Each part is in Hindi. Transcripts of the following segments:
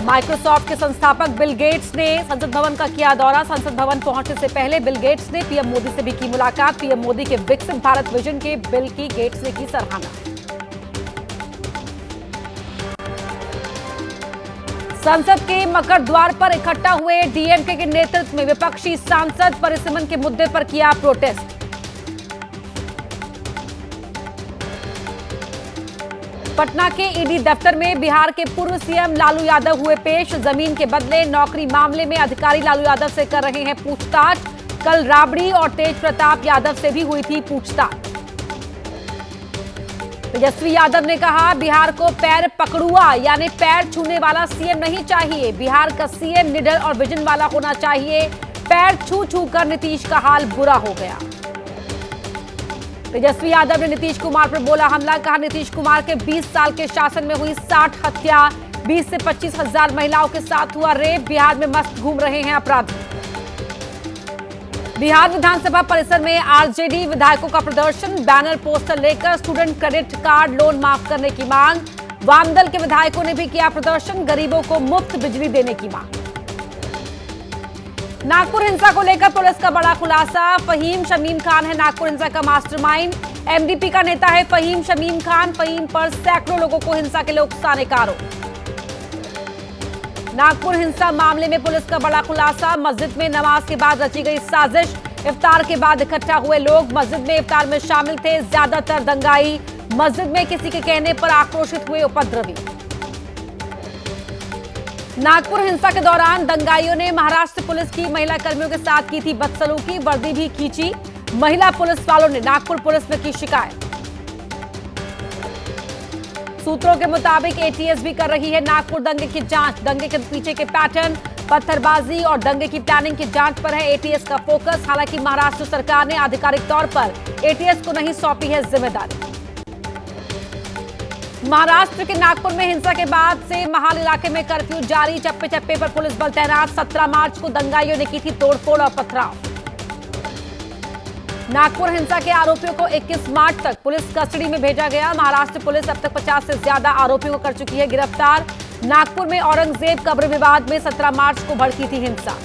माइक्रोसॉफ्ट के संस्थापक बिल गेट्स ने संसद भवन का किया दौरा। संसद भवन पहुंचने से पहले बिल गेट्स ने पीएम मोदी से भी की मुलाकात। पीएम मोदी के विकसित भारत विजन के बिल की गेट्स ने की सराहना। संसद के मकर द्वार पर इकट्ठा हुए डीएमके के नेतृत्व में विपक्षी सांसद परिसीमन के मुद्दे पर किया प्रोटेस्ट। पटना के ईडी दफ्तर में बिहार के पूर्व सीएम लालू यादव हुए पेश। जमीन के बदले नौकरी मामले में अधिकारी लालू यादव से कर रहे हैं पूछताछ। कल राबड़ी और तेज प्रताप यादव से भी हुई थी पूछताछ। तेजस्वी यादव ने कहा, बिहार को पैर पकड़ुआ यानी पैर छूने वाला सीएम नहीं चाहिए। बिहार का सीएम निडर और विजन वाला होना चाहिए। पैर छू छू कर नीतीश का हाल बुरा हो गया। तेजस्वी यादव ने नीतीश कुमार पर बोला हमला। कहा, नीतीश कुमार के 20 साल के शासन में हुई 60 हत्या, 20 से 25 हजार महिलाओं के साथ हुआ रेप। बिहार में मस्त घूम रहे हैं अपराधी। बिहार विधानसभा परिसर में आरजेडी विधायकों का प्रदर्शन। बैनर पोस्टर लेकर स्टूडेंट क्रेडिट कार्ड लोन माफ करने की मांग। वामदल के विधायकों ने भी किया प्रदर्शन। गरीबों को मुफ्त बिजली देने की मांग। नागपुर हिंसा को लेकर पुलिस का बड़ा खुलासा। फहीम शमीम खान है नागपुर हिंसा का मास्टरमाइंड। एमडीपी का नेता है फहीम शमीम खान। फहीम पर सैकड़ों लोगों को हिंसा के लिए उकसाने का आरोप। नागपुर हिंसा मामले में पुलिस का बड़ा खुलासा। मस्जिद में नमाज के बाद रची गई साजिश। इफ्तार के बाद इकट्ठा हुए लोग मस्जिद में इफ्तार में शामिल थे। ज्यादातर दंगाई मस्जिद में किसी के कहने पर आक्रोशित हुए उपद्रवी। नागपुर हिंसा के दौरान दंगाइयों ने महाराष्ट्र पुलिस की महिला कर्मियों के साथ की थी बदसलूकी। वर्दी भी खींची। महिला पुलिस वालों ने नागपुर पुलिस में की शिकायत। सूत्रों के मुताबिक एटीएस भी कर रही है नागपुर दंगे की जांच। दंगे के पीछे के पैटर्न, पत्थरबाजी और दंगे की प्लानिंग की जांच पर है एटीएस का फोकस। हालांकि महाराष्ट्र सरकार ने आधिकारिक तौर पर एटीएस को नहीं सौंपी है जिम्मेदारी। महाराष्ट्र के नागपुर में हिंसा के बाद से महाल इलाके में कर्फ्यू जारी। चप्पे चप्पे पर पुलिस बल तैनात। 17 मार्च को दंगाइयों ने की थी तोड़फोड़ और पथराव। नागपुर हिंसा के आरोपियों को 21 मार्च तक पुलिस कस्टडी में भेजा गया। महाराष्ट्र पुलिस अब तक 50 से ज्यादा आरोपियों को कर चुकी है गिरफ्तार। नागपुर में औरंगजेब कब्र विवाद में 17 मार्च को भड़की थी हिंसा।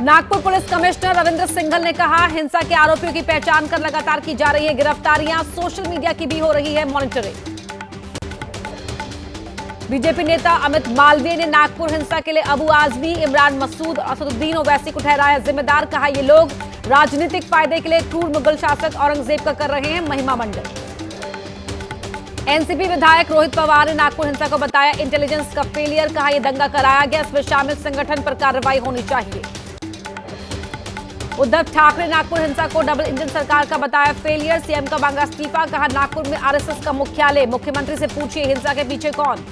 नागपुर पुलिस कमिश्नर रविंद्र सिंघल ने कहा, हिंसा के आरोपियों की पहचान कर लगातार की जा रही है गिरफ्तारियां। सोशल मीडिया की भी हो रही है मॉनिटरिंग। बीजेपी नेता अमित मालवीय ने नागपुर हिंसा के लिए अबू आजमी, इमरान मसूद, असदुद्दीन ओवैसी को ठहराया जिम्मेदार। कहा, ये लोग राजनीतिक फायदे के लिए क्रूर मुगल शासक औरंगजेब का कर रहे हैं महिमा मंडल। एनसीपी विधायक रोहित पवार ने नागपुर हिंसा को बताया इंटेलिजेंस का फेलियर। कहा, यह दंगा कराया गया, इसमें शामिल संगठन पर कार्रवाई होनी चाहिए। उद्धव ठाकरे नागपुर हिंसा को डबल इंजन सरकार का बताया फेलियर। सीएम का मांगा इस्तीफा। कहा, नागपुर में आरएसएस का मुख्यालय, मुख्यमंत्री से पूछिए हिंसा के पीछे कौन।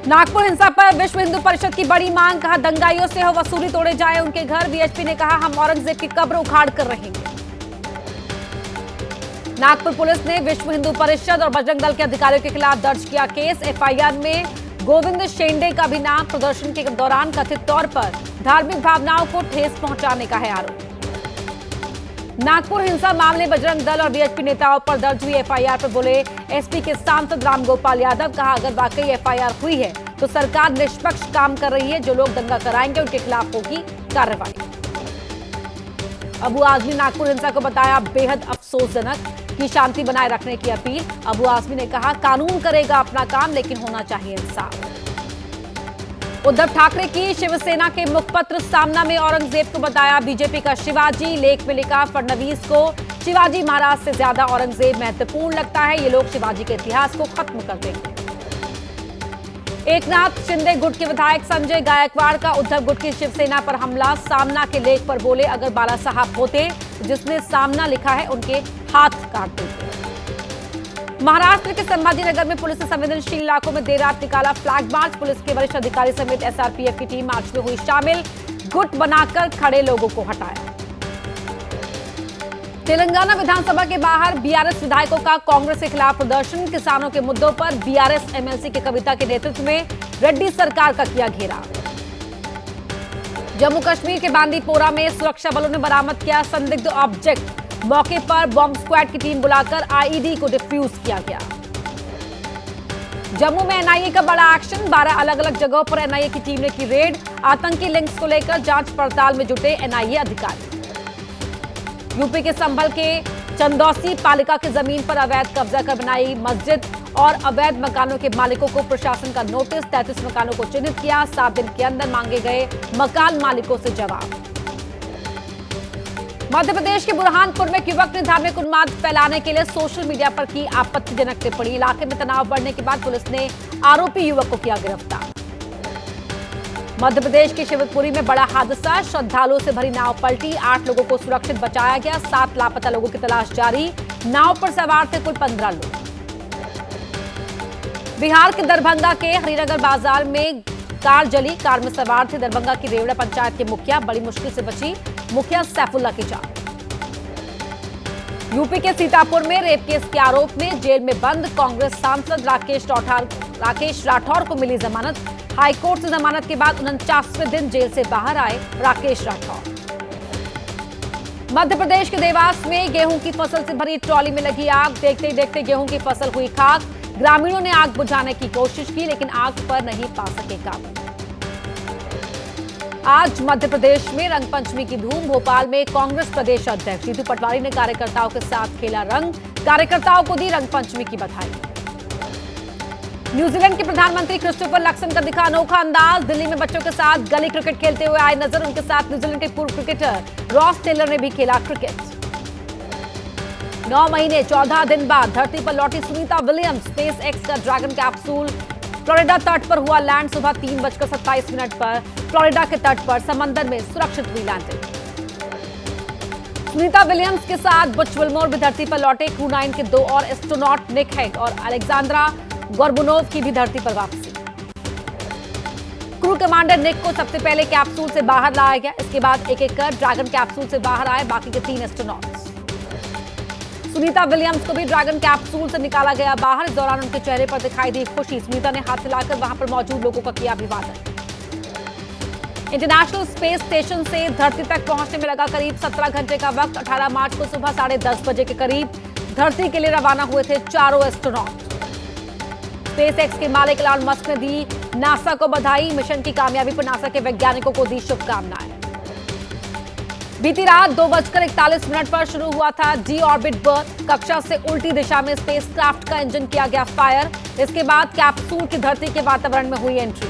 नागपुर हिंसा पर विश्व हिंदू परिषद की बड़ी मांग। कहा, दंगाइयों से हो वसूली, तोड़े जाए उनके घर। बीएचपी ने कहा, हम औरंगजेब की कब्र उखाड़ कर रहेंगे। नागपुर पुलिस ने विश्व हिंदू परिषद और बजरंग दल के अधिकारियों के खिलाफ दर्ज किया केस। एफआईआर में गोविंद शेंडे का भी नाम। प्रदर्शन के दौरान कथित तौर पर धार्मिक भावनाओं को ठेस पहुंचाने का है आरोप। नागपुर हिंसा मामले बजरंग दल और बीएचपी नेताओं पर दर्ज हुई एफआईआर पर बोले एसपी के सांसद रामगोपाल यादव। कहा, अगर वाकई एफआईआर हुई है तो सरकार निष्पक्ष काम कर रही है। जो लोग दंगा कराएंगे उनके खिलाफ होगी कार्रवाई। अबू आजमी नागपुर हिंसा को बताया बेहद अफसोसजनक की शांति बनाए रखने की अपील। अबू आजमी ने कहा, कानून करेगा अपना काम, लेकिन होना चाहिए इंसाफ। उद्धव ठाकरे की शिवसेना के मुखपत्र सामना में औरंगजेब को बताया बीजेपी का शिवाजी। लेख में लिखा, फडणवीस को शिवाजी महाराज से ज्यादा औरंगजेब महत्वपूर्ण लगता है। ये लोग शिवाजी के इतिहास को खत्म कर देंगे। एकनाथ शिंदे गुट के विधायक संजय गायकवाड़ का उद्धव गुट की शिवसेना पर हमला। सामना के लेख पर बोले, अगर बाला साहब होते तो जिसने सामना लिखा है उनके हाथ काट देते। महाराष्ट्र के संभाजीनगर में पुलिस ने संवेदनशील इलाकों में देर रात निकाला फ्लैग मार्च। पुलिस के वरिष्ठ अधिकारी समेत एसआरपीएफ की टीम मार्च में हुई शामिल। गुट बनाकर खड़े लोगों को हटाया। तेलंगाना विधानसभा के बाहर बीआरएस विधायकों का कांग्रेस के खिलाफ प्रदर्शन। किसानों के मुद्दों पर बीआरएस एमएलसी की कविता के नेतृत्व में रेड्डी सरकार का किया घेराव। जम्मू कश्मीर के बांदीपोरा में सुरक्षा बलों ने बरामद किया संदिग्ध ऑब्जेक्ट। मौके पर बॉम्ब स्क्वाड की टीम बुलाकर आईईडी को डिफ्यूज किया गया। जम्मू में एनआईए का बड़ा एक्शन, 12 अलग अलग जगहों पर एनआईए की टीम ने की रेड। आतंकी लिंक्स को लेकर जांच पड़ताल में जुटे एनआईए अधिकारी। यूपी के संभल के चंदौसी पालिका की जमीन पर अवैध कब्जा कर बनाई मस्जिद और अवैध मकानों के मालिकों को प्रशासन का नोटिस। 33 मकानों को चिन्हित किया। 7 दिन के अंदर मांगे गए मकान मालिकों से जवाब। मध्य प्रदेश के बुरहानपुर में एक युवक ने धार्मिक उन्माद फैलाने के लिए सोशल मीडिया पर की आपत्तिजनक टिप्पणी। इलाके में तनाव बढ़ने के बाद पुलिस ने आरोपी युवक को किया गिरफ्तार। मध्य प्रदेश के शिवपुरी में बड़ा हादसा, श्रद्धालुओं से भरी नाव पलटी। 8 लोगों को सुरक्षित बचाया गया। 7 लापता लोगों की तलाश जारी। नाव पर सवार थे कुल 15 लोग। बिहार के दरभंगा के हरिनगर बाजार में कार जली। कार में सवार थे दरभंगा की रेवड़ा पंचायत के मुखिया। बड़ी मुश्किल से बची मुखिया सैफुल्ला की जान। यूपी के सीतापुर में रेप केस के आरोप में जेल में बंद कांग्रेस सांसद राकेश राठौर को मिली जमानत। हाईकोर्ट से जमानत के बाद 49वें दिन जेल से बाहर आए राकेश राठौर। मध्य प्रदेश के देवास में गेहूं की फसल से भरी ट्रॉली में लगी आग। देखते ही देखते गेहूं की फसल हुई खाक। ग्रामीणों ने आग बुझाने की कोशिश की लेकिन आग पर नहीं पा सके काबू। आज मध्य प्रदेश में रंगपंचमी की धूम। भोपाल में कांग्रेस प्रदेश अध्यक्ष जीतू पटवारी ने कार्यकर्ताओं के साथ खेला रंग। कार्यकर्ताओं को दी रंगपंचमी की बधाई। न्यूजीलैंड के प्रधानमंत्री क्रिस्टोफर लक्सन का दिखा अनोखा अंदाज। दिल्ली में बच्चों के साथ गली क्रिकेट खेलते हुए आए नजर। उनके साथ न्यूजीलैंड के पूर्व क्रिकेटर रॉस टेलर ने भी खेला क्रिकेट। 9 महीने 14 दिन बाद धरती पर लौटी सुनीता विलियम्स। स्पेस एक्स का ड्रैगन कैप्सूल फ्लोरिडा तट पर हुआ लैंड। सुबह 3:27 पर फ्लोरिडा के तट पर समंदर में सुरक्षित हुई लैंडिंग। सुनीता विलियम्स के साथ बुच विल्मोर भी धरती पर लौटे। क्रू 9 के 2 और एस्ट्रोनॉट निक हेग और अलेक्जेंड्रा गोर्बुनोव की भी धरती पर वापसी। क्रू कमांडर निक को सबसे पहले कैप्सूल से बाहर लाया गया। इसके बाद एक एक कर ड्रैगन कैप्सूल से बाहर आए बाकी के 3 एस्ट्रोनॉट्स। सुनीता विलियम्स को भी ड्रैगन कैप्सूल से निकाला गया बाहर। इस दौरान उनके चेहरे पर दिखाई दी खुशी। सुनीता ने हाथ हिलाकर वहां पर मौजूद लोगों का किया अभिवादन। इंटरनेशनल स्पेस स्टेशन से धरती तक पहुंचने में लगा करीब 17 घंटे का वक्त। 18 मार्च को सुबह 10:30 बजे के करीब धरती के लिए रवाना हुए थे चारों एस्ट्रोनॉट। स्पेस एक्स के मालिक इलॉन मस्क ने दी नासा को बधाई। मिशन की कामयाबी पर नासा के वैज्ञानिकों को दी शुभकामनाएं। बीती रात 2:41 पर शुरू हुआ था डी ऑर्बिट बर्थ। कक्षा से उल्टी दिशा में स्पेसक्राफ्ट का इंजन किया गया फायर। इसके बाद कैप्सूल की धरती के वातावरण में हुई एंट्री।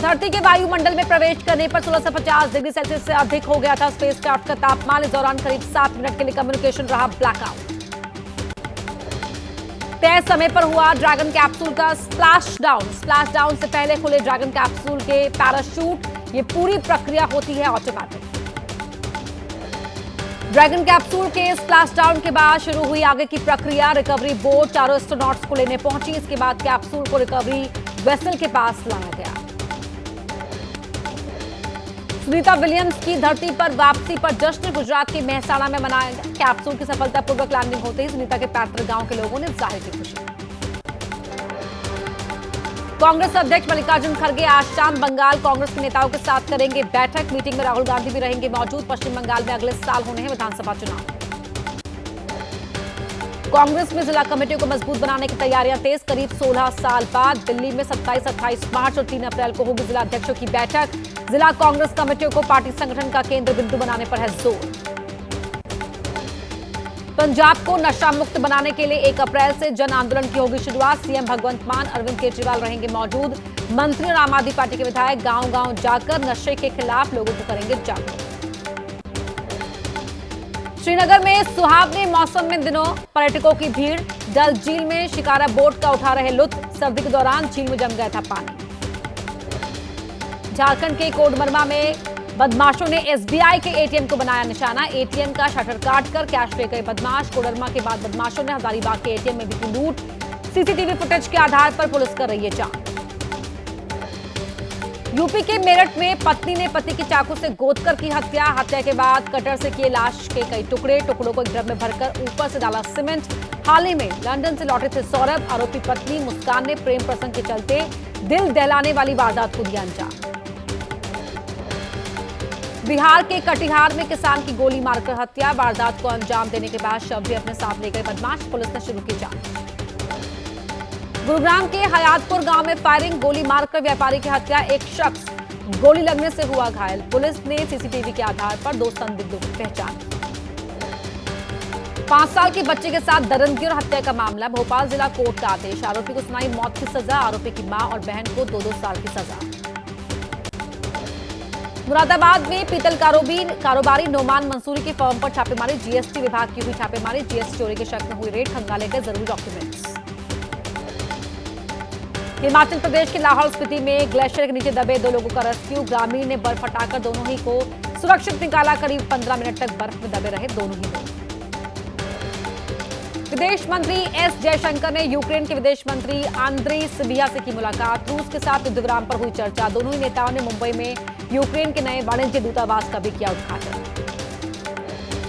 धरती के वायुमंडल में प्रवेश करने पर 1650 डिग्री सेल्सियस से अधिक हो गया था स्पेसक्राफ्ट का तापमान। इस दौरान करीब 7 मिनट के लिए कम्युनिकेशन रहा ब्लैकआउट। तय समय पर हुआ ड्रैगन कैप्सूल का स्प्लैश डाउन। स्प्लैश डाउन से पहले खुले ड्रैगन कैप्सूल के पैराशूट। ये पूरी प्रक्रिया होती है ऑटोमेटिक। ड्रैगन कैप्सूल के स्प्लैश डाउन के बाद शुरू हुई आगे की प्रक्रिया। रिकवरी बोट चारों एस्ट्रोनॉट्स को लेने पहुंची। इसके बाद कैप्सूल को रिकवरी वेसल के पास लाया गया। सुनीता विलियम्स की धरती पर वापसी पर जश्न गुजरात के मेहसाणा में मनाया गया। कैप्सूल की सफलतापूर्वक लैंडिंग होते ही सुनीता के पैतृक गांव के लोगों ने जाहिर की खुशी। कांग्रेस अध्यक्ष मल्लिकार्जुन खड़गे आज शाम बंगाल कांग्रेस के नेताओं के साथ करेंगे बैठक। मीटिंग में राहुल गांधी भी रहेंगे मौजूद। पश्चिम बंगाल में अगले साल होने हैं विधानसभा चुनाव। कांग्रेस में जिला कमेटियों को मजबूत बनाने की तैयारियां तेज। करीब 16 साल बाद दिल्ली में 27-28 मार्च और 3 अप्रैल को होगी जिला अध्यक्षों की बैठक। जिला कांग्रेस कमेटियों को पार्टी संगठन का केंद्र बिंदु बनाने पर है जोर। पंजाब को नशा मुक्त बनाने के लिए 1 अप्रैल से जन आंदोलन की होगी शुरुआत। सीएम भगवंत मान, अरविंद केजरीवाल रहेंगे मौजूद। मंत्री और आम आदमी पार्टी के विधायक गांव-गांव जाकर नशे के खिलाफ लोगों को करेंगे जागरूक। श्रीनगर में सुहावने मौसम में दिनों पर्यटकों की भीड़। डल झील में शिकारा बोट का उठा रहे लुत्फ। सर्दी के दौरान झील में जम गया था पानी। झारखंड के कोडरमा में बदमाशों ने एसबीआई के एटीएम को बनाया निशाना। एटीएम का शटर काटकर कैश ले गए बदमाश। कोडरमा के बाद बदमाशों ने हजारीबाग के एटीएम में भी की लूट। सीसीटीवी फुटेज के आधार पर पुलिस कर रही है जांच। यूपी के मेरठ में पत्नी ने पति की चाकू से गोदकर की हत्या। हत्या के बाद कटर से किए लाश के कई टुकड़े। टुकड़ों को एक ड्रम में भरकर ऊपर से डाला सीमेंट। हाल ही में लंदन से लौटे थे सौरभ। आरोपी पत्नी मुस्कान ने प्रेम प्रसंग के चलते दिल दहलाने वाली वारदात को दिया अंजाम। बिहार के कटिहार में किसान की गोली मारकर हत्या। वारदात को अंजाम देने के बाद शव भी अपने साथ ले गए बदमाश। पुलिस ने शुरू की जांच। गुरुग्राम के हयातपुर गांव में फायरिंग, गोली मारकर व्यापारी की हत्या, एक शख्स गोली लगने से हुआ घायल। पुलिस ने सीसीटीवी के आधार पर 2 संदिग्धों की पहचान की। 5 साल के बच्चे के साथ दरिंदगी और हत्या का मामला, भोपाल जिला कोर्ट का आदेश, आरोपी को सुनाई मौत की सजा, आरोपी की मां और बहन को 2-2 साल की सजा। मुरादाबाद में पीतल कारोबारी नोमान मंसूरी की फर्म पर छापेमारी, जीएसटी विभाग की हुई छापेमारी, जीएसटी चोरी के शक में हुई रेड, खंगाले गए जरूरी डॉक्यूमेंट्स। हिमाचल प्रदेश के लाहौल स्पीति में ग्लेशियर के नीचे दबे 2 लोगों का रेस्क्यू, ग्रामीण ने बर्फ हटाकर दोनों ही को सुरक्षित निकाला, करीब 15 मिनट तक बर्फ में दबे रहे दोनों ही लोग। विदेश मंत्री एस जयशंकर ने यूक्रेन के विदेश मंत्री आंद्री सिबिया से की मुलाकात, रूस के साथ युद्ध विराम पर हुई चर्चा, दोनों ही नेताओं ने मुंबई में यूक्रेन के नए वाणिज्य दूतावास का भी किया उद्घाटन।